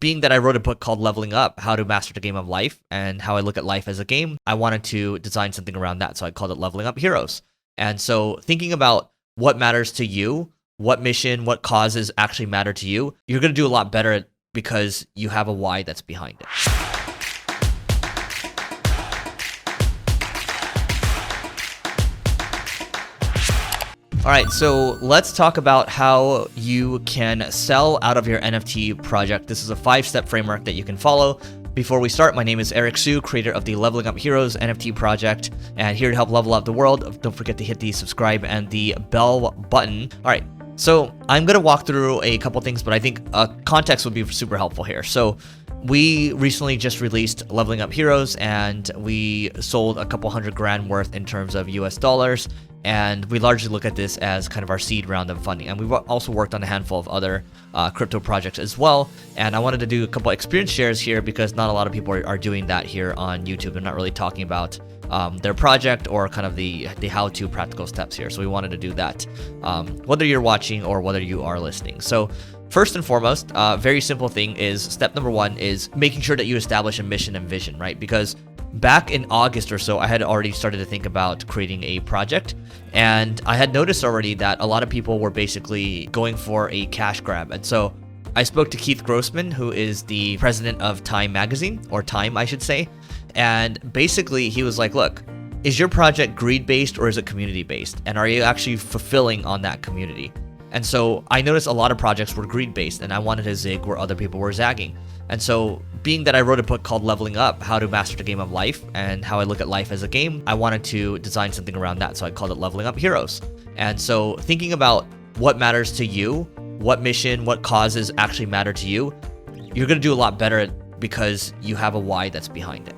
being that I wrote a book called Leveling Up, How to Master the Game of Life and how I look at life as a game, I wanted to design something around that. So I called it Leveling Up Heroes. And so thinking about what matters to you, what mission, what causes actually matter to you, you're going to do a lot better because you have a why that's behind it. All right, so let's talk about how you can sell out of your NFT project. This is a 5-step framework that you can follow. Before we start, my name is Eric Su, creator of the Leveling Up Heroes NFT project, and here to help level up the world. Don't forget to hit the subscribe and the bell button. All right, so I'm gonna walk through a couple things, but I think context would be super helpful here. So we recently just released Leveling Up Heroes, and we sold a couple $100,000 worth in terms of US dollars. And we largely look at this as kind of our seed round of funding. And we've also worked on a handful of other crypto projects as well. And I wanted to do a couple experience shares here because not a lot of people are doing that here on YouTube. They're not really talking about their project or kind of the how-to practical steps here. So we wanted to do that, whether you're watching or whether you are listening. So first and foremost, very simple thing is step number 1 is making sure that you establish a mission and vision, right? Because back in August or so, I had already started to think about creating a project, and I had noticed already that a lot of people were basically going for a cash grab. And so I spoke to Keith Grossman, who is the president of Time Magazine, or Time, I should say. And basically he was like, look, is your project greed-based or is it community-based? And are you actually fulfilling on that community? And so I noticed a lot of projects were greed-based, and I wanted to zig where other people were zagging. And so being that I wrote a book called Leveling Up, How to Master the Game of Life and how I look at life as a game, I wanted to design something around that. So I called it Leveling Up Heroes. And so thinking about what matters to you, what mission, what causes actually matter to you, you're going to do a lot better because you have a why that's behind it.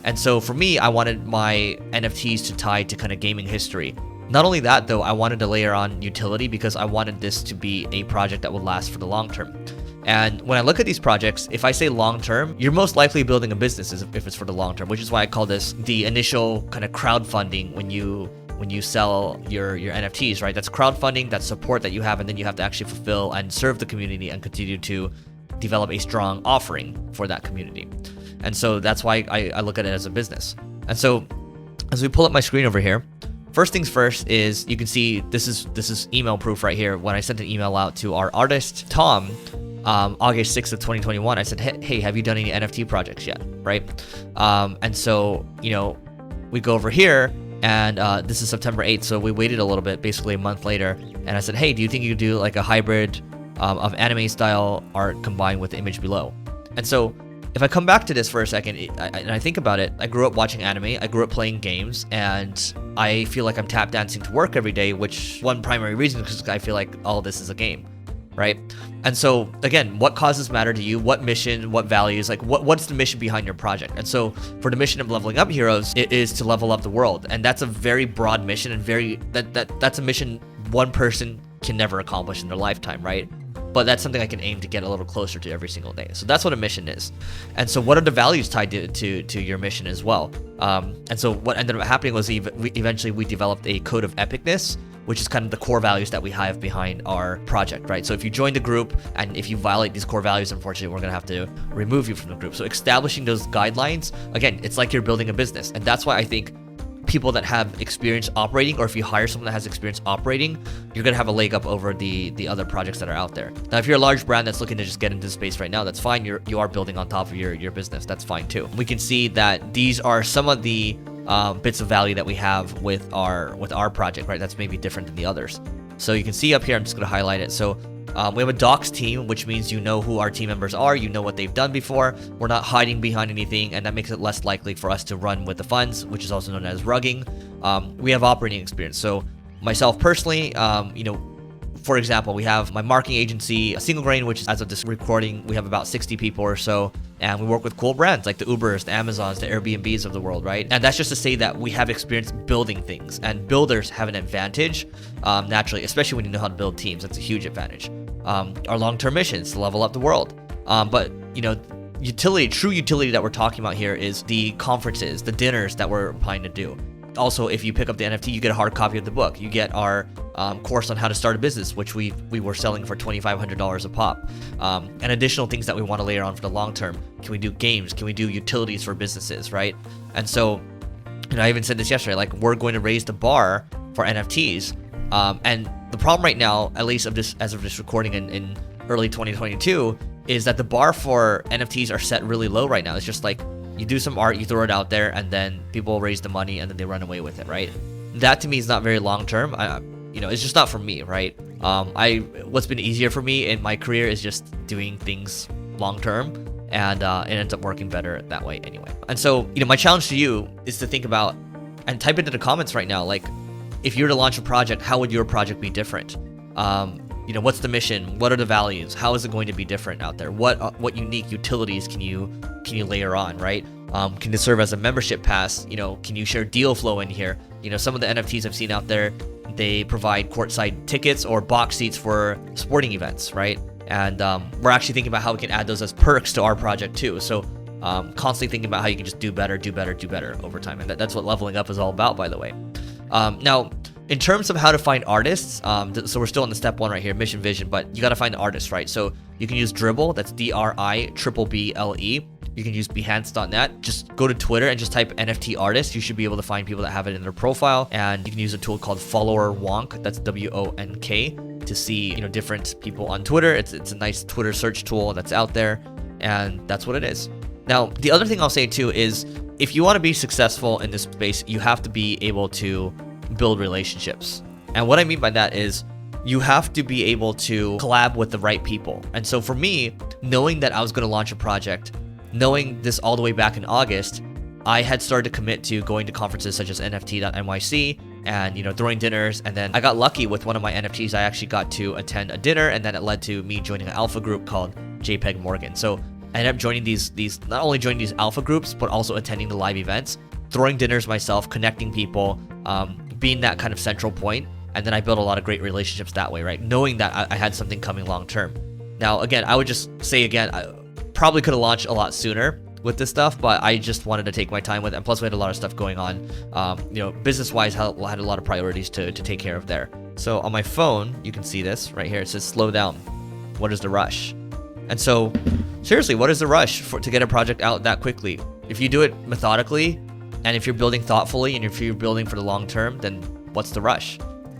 And so for me, I wanted my NFTs to tie to kind of gaming history. Not only that, though, I wanted to layer on utility because I wanted this to be a project that would last for the long term. And when I look at these projects, if I say long term, you're most likely building a business if it's for the long term, which is why I call this the initial kind of crowdfunding when you sell your NFTs, right? That's crowdfunding, that's support that you have, and then you have to actually fulfill and serve the community and continue to develop a strong offering for that community. And so that's why I look at it as a business. And so as we pull up my screen over here, first things first is you can see this is email proof right here. When I sent an email out to our artist, Tom, August 6th of 2021, I said, hey, have you done any NFT projects yet, right? And so, we go over here, and this is September 8th, so we waited a little bit, basically a month later, and I said, hey, do you think you could do like a hybrid of anime style art combined with the image below? And so if I come back to this for a second, and I think about it, I grew up watching anime, I grew up playing games, and I feel like I'm tap dancing to work every day, which one primary reason is because I feel like all this is a game, right? And so again, what causes matter to you? What mission, what values, like what's the mission behind your project? And so for the mission of Leveling Up Heroes, it is to level up the world. And that's a very broad mission, and that's a mission one person can never accomplish in their lifetime, right? But that's something I can aim to get a little closer to every single day. So that's what a mission is. And so what are the values tied to your mission as well? And so what ended up happening was eventually we developed a code of epicness, which is kind of the core values that we have behind our project, right? So if you join the group and if you violate these core values, unfortunately, we're gonna have to remove you from the group. So establishing those guidelines, again, it's like you're building a business. And that's why I think people that have experience operating, or if you hire someone that has experience operating, you're gonna have a leg up over the other projects that are out there. Now, if you're a large brand that's looking to just get into space right now, that's fine. You are building on top of your business. That's fine too. We can see that these are some of the bits of value that we have with our project, right? That's maybe different than the others. So you can see up here, I'm just gonna highlight it. So we have a docs team, which means you know who our team members are, you know what they've done before. We're not hiding behind anything, and that makes it less likely for us to run with the funds, which is also known as rugging. We have operating experience. So myself personally, for example, we have my marketing agency, Single Grain, which is, as of this recording, we have about 60 people or so, and we work with cool brands like the Ubers, the Amazons, the Airbnbs of the world, right? And that's just to say that we have experience building things, and builders have an advantage, naturally, especially when you know how to build teams. That's a huge advantage. Our long-term mission is to level up the world. But utility, true utility that we're talking about here is the conferences, the dinners that we're planning to do. Also, if you pick up the NFT, you get a hard copy of the book. You get our course on how to start a business, which we were selling for $2,500 a pop. And additional things that we want to layer on for the long term. Can we do games? Can we do utilities for businesses, right? And so, I even said this yesterday, like, we're going to raise the bar for NFTs. And the problem right now, at least as of this recording in early 2022, is that the bar for NFTs are set really low right now. It's just like, you do some art, you throw it out there, and then people raise the money, and then they run away with it, right? That to me is not very long term. It's just not for me, right? What's been easier for me in my career is just doing things long term, and it ends up working better that way anyway. And so, my challenge to you is to think about and type into the comments right now, like, if you were to launch a project, how would your project be different? What's the mission? What are the values? How is it going to be different out there? What unique utilities can you layer on, right? Can it serve as a membership pass? Can you share deal flow in here? Some of the NFTs I've seen out there, they provide courtside tickets or box seats for sporting events, right? And we're actually thinking about how we can add those as perks to our project too. So constantly thinking about how you can just do better over time. And that's what leveling up is all about, by the way. Now, in terms of how to find artists, so we're still on the step 1 right here, mission, vision, but you got to find the artist, right? So you can use Dribble, that's DRIBBLE. You can use Behance.net. Just go to Twitter and just type NFT Artist. You should be able to find people that have it in their profile. And you can use a tool called Follower Wonk, that's WONK, to see different people on Twitter. It's a nice Twitter search tool that's out there, and that's what it is. Now, the other thing I'll say too is, if you want to be successful in this space, you have to be able to build relationships. And what I mean by that is, you have to be able to collab with the right people. And so for me, knowing that I was going to launch a project, knowing this all the way back in August, I had started to commit to going to conferences such as NFT.nyc and throwing dinners. And then I got lucky with one of my NFTs. I actually got to attend a dinner, and then it led to me joining an alpha group called JPEG Morgan. So I ended up joining these not only joining these alpha groups, but also attending the live events, throwing dinners myself, connecting people, being that kind of central point. And then I built a lot of great relationships that way, right? Knowing that I had something coming long term. Now, again, I would just say again, I probably could have launched a lot sooner with this stuff, but I just wanted to take my time with it. And plus, we had a lot of stuff going on. Business-wise, had a lot of priorities to take care of there. So on my phone, you can see this right here. It says, slow down. What is the rush? And so, seriously, what is the rush to get a project out that quickly? If you do it methodically, and if you're building thoughtfully, and if you're building for the long term, then what's the rush?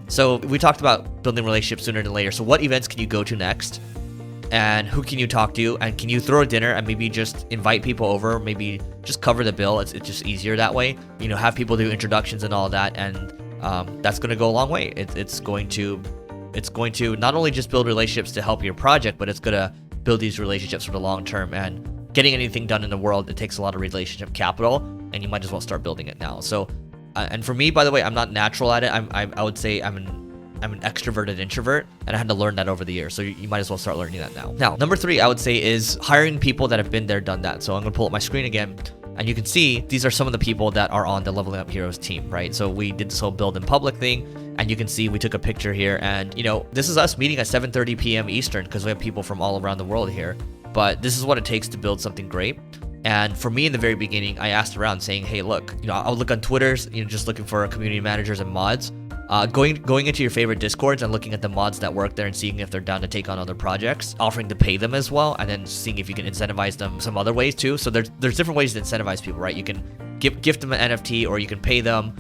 So we talked about building relationships sooner than later. So what events can you go to next? And who can you talk to? And can you throw a dinner and maybe just invite people over? Maybe just cover the bill. It's just easier that way. Have people do introductions and all that, and that's going to go a long way. It's going to not only just build relationships to help your project, but it's going to build these relationships for the long term. And getting anything done in the world, it takes a lot of relationship capital, and you might as well start building it now. So, and for me, by the way, I'm not natural at it. I would say I'm an extroverted introvert, and I had to learn that over the years. So you might as well start learning that now. Now, number 3, I would say, is hiring people that have been there, done that. So I'm going to pull up my screen again, and you can see these are some of the people that are on the Leveling Up Heroes team, right? So we did this whole build in public thing, and you can see we took a picture here, and this is us meeting at 7:30 p.m. Eastern, because we have people from all around the world here. But this is what it takes to build something great. And for me, in the very beginning, I asked around saying, hey, look, I would look on Twitters, just looking for community managers and mods. Going into your favorite Discords and looking at the mods that work there and seeing if they're down to take on other projects, offering to pay them as well, and then seeing if you can incentivize them some other ways too. So there's different ways to incentivize people, right? You can gift them an NFT, or you can pay them.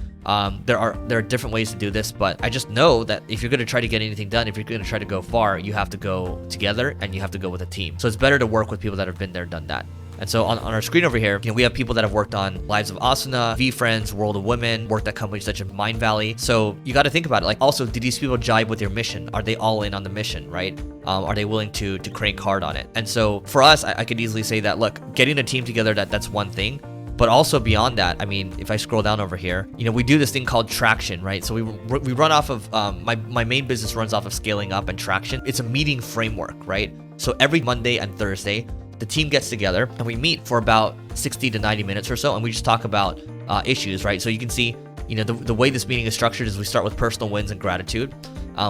There are different ways to do this, but I just know that if you're going to try to get anything done, if you're going to try to go far, you have to go together and you have to go with a team. So it's better to work with people that have been there, done that. And so on our screen over here, we have people that have worked on Lives of Asuna, VFriends, World of Women, worked at companies such as Mind Valley. So you got to think about it. Like, also, do these people jibe with your mission? Are they all in on the mission, right? Are they willing to crank hard on it? And so for us, I could easily say that, look, getting a team together, that's one thing. But also beyond that, I mean, if I scroll down over here, we do this thing called traction, right? So we run off of, my main business runs off of scaling up and traction. It's a meeting framework, right? So every Monday and Thursday, the team gets together and we meet for about 60 to 90 minutes or so, and we just talk about issues, right? So you can see, the way this meeting is structured is we start with personal wins and gratitude.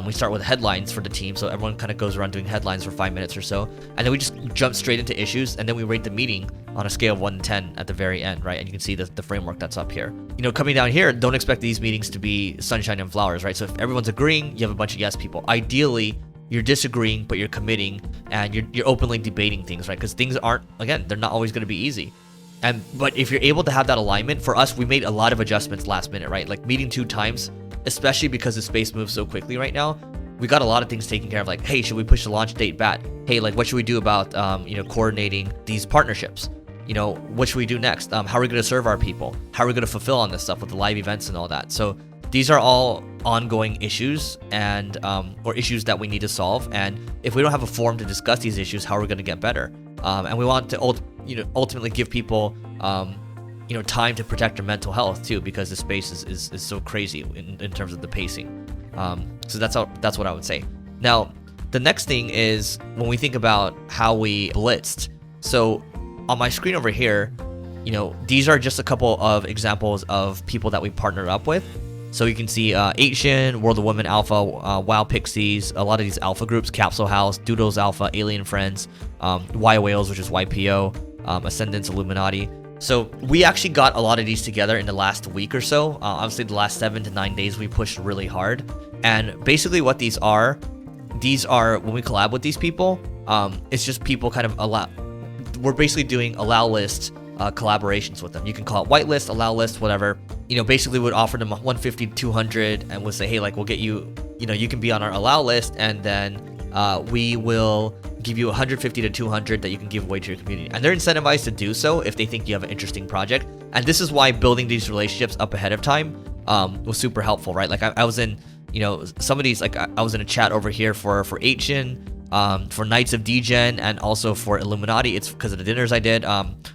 We start with headlines for the team, so everyone kind of goes around doing headlines for 5 minutes or so, and then we just jump straight into issues, and then we rate the meeting on a scale of 1 to 10 at the very end, right? And you can see the framework that's up here. Coming down here, don't expect these meetings to be sunshine and flowers, right? So if everyone's agreeing, you have a bunch of yes people. Ideally, you're disagreeing, but you're committing, and you're openly debating things, right? Because things aren't, again, they're not always going to be easy. But if you're able to have that alignment, for us, we made a lot of adjustments last minute, right? Like meeting 2 times, especially because the space moves so quickly right now. We got a lot of things taken care of, like, hey, should we push the launch date back? Hey, like, what should we do about, coordinating these partnerships? What should we do next? How are we going to serve our people? How are we going to fulfill on this stuff with the live events and all that? So these are all ongoing issues and or issues that we need to solve. And if we don't have a forum to discuss these issues, how are we going to get better? And we want to ultimately give people time to protect their mental health too, because the space is so crazy in terms of the pacing. So that's what I would say. Now, the next thing is when we think about how we blitzed. So on my screen over here, these are just a couple of examples of people that we partnered up with. So you can see Vission, World of Women Alpha, WoW Pixies, a lot of these alpha groups, Capsule House, Doodles Alpha, Alien Friends, Y Whales, which is YPO, Ascendance Illuminati. So we actually got a lot of these together in the last week or so. Obviously, the last 7 to 9 days, we pushed really hard. And basically what these are when we collab with these people, it's just people kind of we're basically doing allow list collaborations with them. You can call it whitelist, allow list, whatever. Basically would offer them 150 to 200 and we'll say, hey, like, we'll get you, you can be on our allow list, and then we will give you 150 to 200 that you can give away to your community. And they're incentivized to do so if they think you have an interesting project. And this is why building these relationships up ahead of time was super helpful, right? Like I was in, some of these, like I was in a chat over here for Vission, for Knights of Degen, and also for Illuminati. It's because of the dinners I did.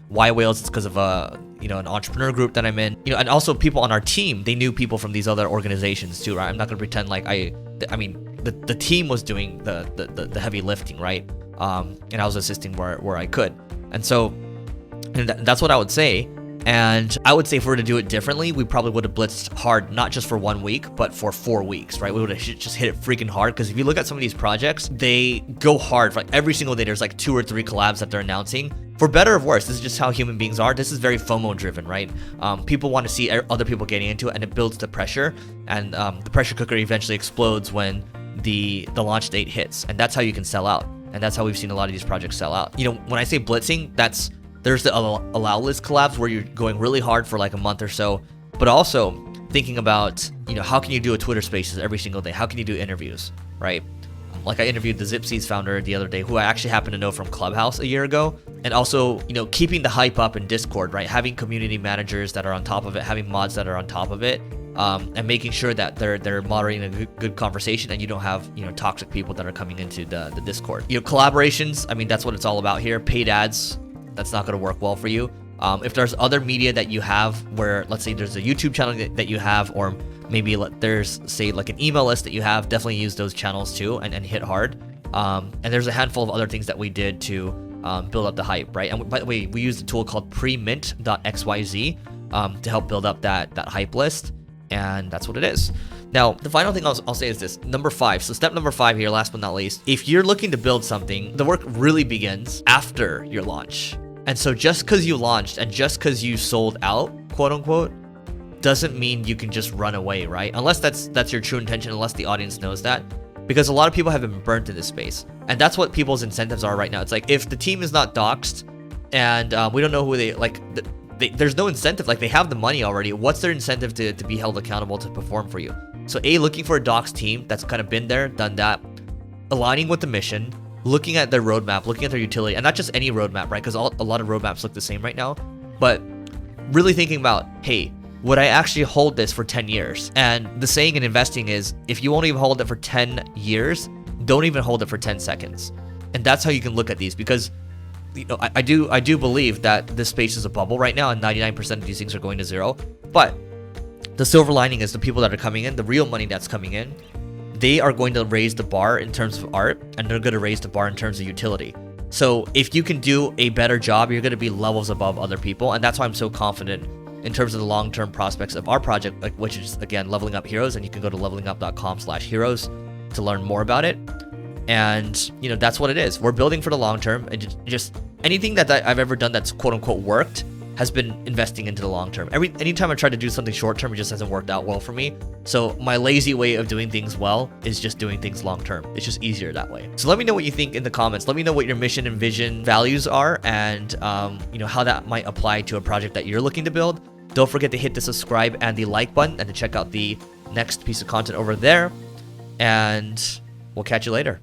Y Whales, it's because of an entrepreneur group that I'm in. And also people on our team, they knew people from these other organizations too, right? I'm not gonna pretend like the team was doing the heavy lifting, right? And I was assisting where I could. And so that's what I would say. And I would say if we were to do it differently, we probably would have blitzed hard, not just for 1 week, but for 4 weeks, right? We would have just hit it freaking hard. Because if you look at some of these projects, they go hard. Like every single day, there's like 2 or 3 collabs that they're announcing. For better or worse, this is just how human beings are. This is very FOMO driven, right? People want to see other people getting into it, and it builds the pressure. And the pressure cooker eventually explodes when the launch date hits. And that's how you can sell out. And that's how we've seen a lot of these projects sell out. When I say blitzing, there's the allow list collabs where you're going really hard for like a month or so, but also thinking about, how can you do a Twitter Spaces every single day? How can you do interviews, right? Like I interviewed the Zipsies founder the other day, who I actually happen to know from Clubhouse a year ago. And also, keeping the hype up in Discord, right? Having community managers that are on top of it, having mods that are on top of it, and making sure that they're moderating a good conversation, and you don't have toxic people that are coming into the Discord. Collaborations, that's what it's all about here. Paid ads, that's not going to work well for you. If there's other media that you have where, let's say there's a YouTube channel that you have, or maybe there's, say, like an email list that you have, definitely use those channels too and hit hard. And there's a handful of other things that we did to build up the hype, right? And by the way, we used a tool called premint.xyz to help build up that hype list. And that's what it is. Now, the final thing I'll say is this, number 5. So step number 5 here, last but not least, if you're looking to build something, the work really begins after your launch. And so just because you launched and just because you sold out, quote unquote, doesn't mean you can just run away, right? Unless that's your true intention, unless the audience knows that. Because a lot of people have been burnt in this space. And that's what people's incentives are right now. It's like, if the team is not doxxed and we don't know who there's no incentive. Like, they have the money already. What's their incentive to be held accountable to perform for you? So looking for a doxxed team that's kind of been there, done that, aligning with the mission, looking at their roadmap, looking at their utility, and not just any roadmap, right? Because a lot of roadmaps look the same right now, but really thinking about, hey, would I actually hold this for 10 years? And the saying in investing is, if you won't even hold it for 10 years, don't even hold it for 10 seconds. And that's how you can look at these, because I do believe that this space is a bubble right now, and 99% of these things are going to zero. But the silver lining is the people that are coming in, the real money that's coming in, they are going to raise the bar in terms of art, and they're going to raise the bar in terms of utility. So if you can do a better job, you're going to be levels above other people. And that's why I'm so confident in terms of the long-term prospects of our project, which is, again, Leveling Up Heroes. And you can go to levelingup.com/heroes to learn more about it. And you know, that's what it is. We're building for the long term, and just anything that I've ever done that's quote unquote worked has been investing into the long term. Anytime I try to do something short term, it just hasn't worked out well for me. So my lazy way of doing things well is just doing things long term. It's just easier that way. So let me know what you think in the comments. Let me know what your mission and vision values are, and you know, how that might apply to a project that you're looking to build. Don't forget to hit the subscribe and the like button, and to check out the next piece of content over there. And we'll catch you later.